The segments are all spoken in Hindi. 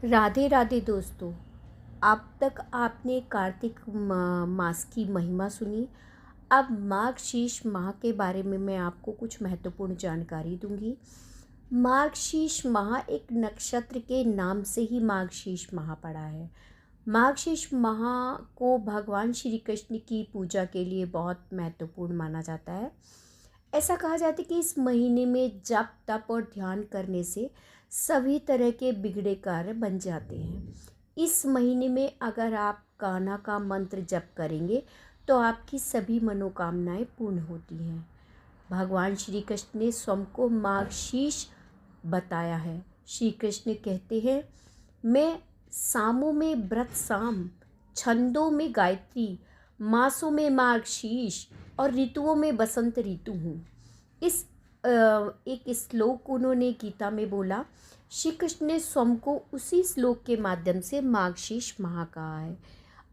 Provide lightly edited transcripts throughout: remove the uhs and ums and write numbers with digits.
राधे राधे दोस्तों। अब तक आपने कार्तिक मास की महिमा सुनी। अब मार्गशीर्ष माह के बारे में मैं आपको कुछ महत्वपूर्ण जानकारी दूंगी। मार्गशीर्ष माह एक नक्षत्र के नाम से ही मार्गशीर्ष माह पड़ा है। मार्गशीर्ष माह को भगवान श्री कृष्ण की पूजा के लिए बहुत महत्वपूर्ण माना जाता है। ऐसा कहा जाता है कि इस महीने में जप तप और ध्यान करने से सभी तरह के बिगड़े कार्य बन जाते हैं। इस महीने में अगर आप कान्हा का मंत्र जप करेंगे तो आपकी सभी मनोकामनाएं पूर्ण होती हैं। भगवान श्री कृष्ण ने स्वयं को मार्गशीर्ष बताया है। श्री कृष्ण कहते हैं, मैं सामों में व्रत साम, छंदों में गायत्री, मासों में मार्गशीर्ष और ऋतुओं में बसंत ऋतु हूँ। इस एक श्लोक उन्होंने गीता में बोला। श्री कृष्ण ने स्वयं को उसी श्लोक के माध्यम से मार्गशीर्ष माह कहा है।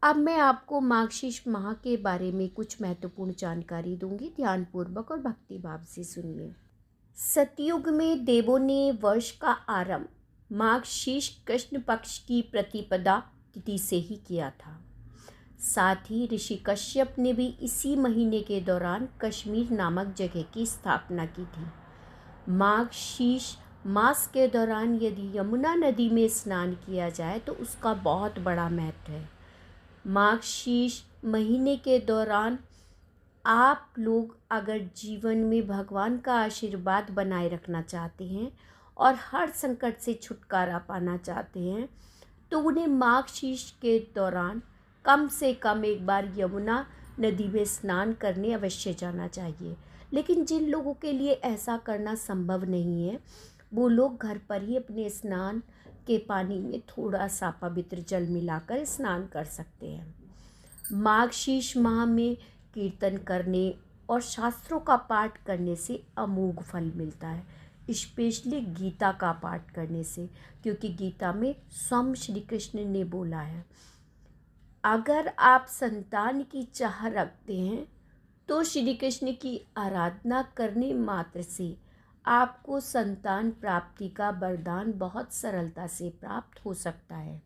अब मैं आपको मार्गशीर्ष माह के बारे में कुछ महत्वपूर्ण जानकारी दूंगी। ध्यानपूर्वक और भक्ति भाव से सुनिए। सतयुग में देवों ने वर्ष का आरंभ मार्गशीर्ष कृष्ण पक्ष की प्रतिपदा तिथि से ही किया था। साथ ही ऋषि कश्यप ने भी इसी महीने के दौरान कश्मीर नामक जगह की स्थापना की थी। मार्गशीर्ष मास के दौरान यदि यमुना नदी में स्नान किया जाए तो उसका बहुत बड़ा महत्व है। मार्गशीर्ष महीने के दौरान आप लोग अगर जीवन में भगवान का आशीर्वाद बनाए रखना चाहते हैं और हर संकट से छुटकारा पाना चाहते हैं तो उन्हें मार्गशीर्ष के दौरान कम से कम एक बार यमुना नदी में स्नान करने अवश्य जाना चाहिए। लेकिन जिन लोगों के लिए ऐसा करना संभव नहीं है वो लोग घर पर ही अपने स्नान के पानी में थोड़ा सा पवित्र जल मिलाकर स्नान कर सकते हैं। मार्गशीर्ष माह में कीर्तन करने और शास्त्रों का पाठ करने से अमोघ फल मिलता है, स्पेशली गीता का पाठ करने से, क्योंकि गीता में स्वयं श्री कृष्ण ने बोला है, अगर आप संतान की चाह रखते हैं तो श्री कृष्ण की आराधना करने मात्र से आपको संतान प्राप्ति का वरदान बहुत सरलता से प्राप्त हो सकता है।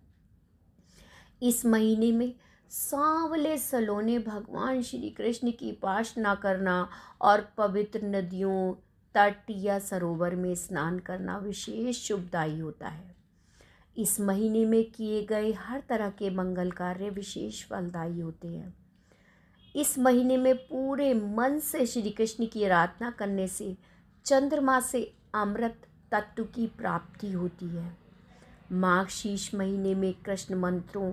इस महीने में सांवले सलोने भगवान श्री कृष्ण की उपासना करना और पवित्र नदियों, तट या सरोवर में स्नान करना विशेष शुभदायी होता है। इस महीने में किए गए हर तरह के मंगल कार्य विशेष फलदायी होते हैं। इस महीने में पूरे मन से श्री कृष्ण की आराधना करने से चंद्रमा से अमृत तत्व की प्राप्ति होती है। मार्गशीर्ष महीने में कृष्ण मंत्रों,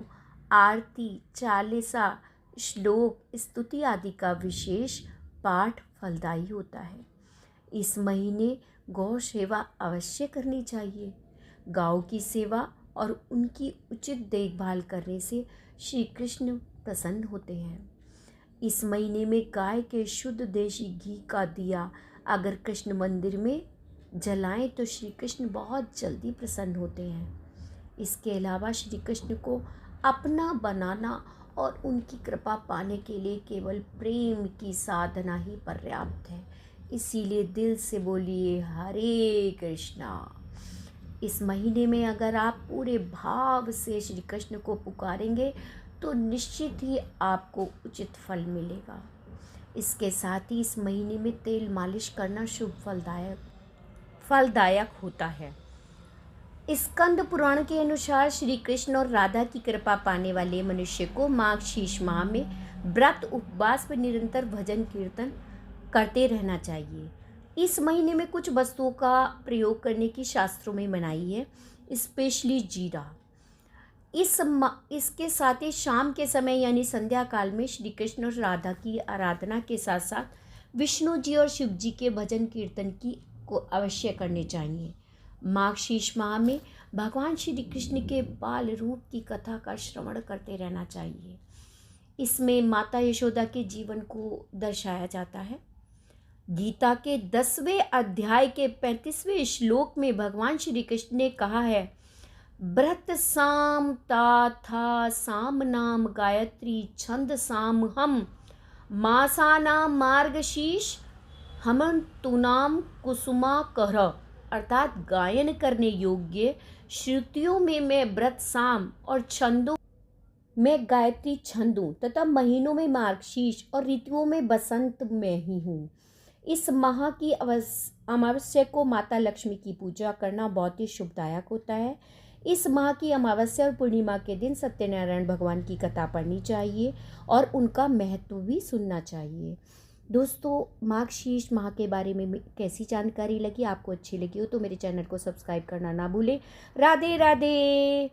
आरती, चालीसा, श्लोक, स्तुति आदि का विशेष पाठ फलदायी होता है। इस महीने गौ सेवा अवश्य करनी चाहिए। गायों की सेवा और उनकी उचित देखभाल करने से श्री कृष्ण प्रसन्न होते हैं। इस महीने में गाय के शुद्ध देशी घी का दिया अगर कृष्ण मंदिर में जलाएं तो श्री कृष्ण बहुत जल्दी प्रसन्न होते हैं। इसके अलावा श्री कृष्ण को अपना बनाना और उनकी कृपा पाने के लिए केवल प्रेम की साधना ही पर्याप्त है। इसीलिए दिल से बोलिए हरे कृष्णा। इस महीने में अगर आप पूरे भाव से श्री कृष्ण को पुकारेंगे तो निश्चित ही आपको उचित फल मिलेगा। इसके साथ ही इस महीने में तेल मालिश करना शुभ फलदायक होता है। स्कंद पुराण के अनुसार श्री कृष्ण और राधा की कृपा पाने वाले मनुष्य को मार्गशीर्ष माह में व्रत, उपवास व निरंतर भजन कीर्तन करते रहना चाहिए। इस महीने में कुछ वस्तुओं का प्रयोग करने की शास्त्रों में मनाही है, स्पेशली जीरा। इसके साथ ही शाम के समय यानी संध्या काल में श्री कृष्ण और राधा की आराधना के साथ साथ विष्णु जी और शिव जी के भजन कीर्तन की को अवश्य करने चाहिए। मार्गशीर्ष माह में भगवान श्री कृष्ण के बाल रूप की कथा का श्रवण करते रहना चाहिए। इसमें माता यशोदा के जीवन को दर्शाया जाता है। गीता के 10वें अध्याय के 35वें श्लोक में भगवान श्री कृष्ण ने कहा है, व्रत साम था साम नाम गायत्री छंद साम हम मासानाम मार्गशीर्ष हम तुनाम कुसुमा कर, अर्थात गायन करने योग्य श्रुतियों में मैं व्रत साम और छंदों में गायत्री छंद हूँ तथा महीनों में मार्गशीर्ष और ऋतुओं में बसंत में ही हूँ। इस माह की अमावस्या को माता लक्ष्मी की पूजा करना बहुत ही शुभदायक होता है। इस माह की अमावस्या और पूर्णिमा के दिन सत्यनारायण भगवान की कथा पढ़नी चाहिए और उनका महत्व भी सुनना चाहिए। दोस्तों, मार्गशीर्ष माह के बारे में कैसी जानकारी लगी, आपको अच्छी लगी हो तो मेरे चैनल को सब्सक्राइब करना ना भूलें। राधे राधे।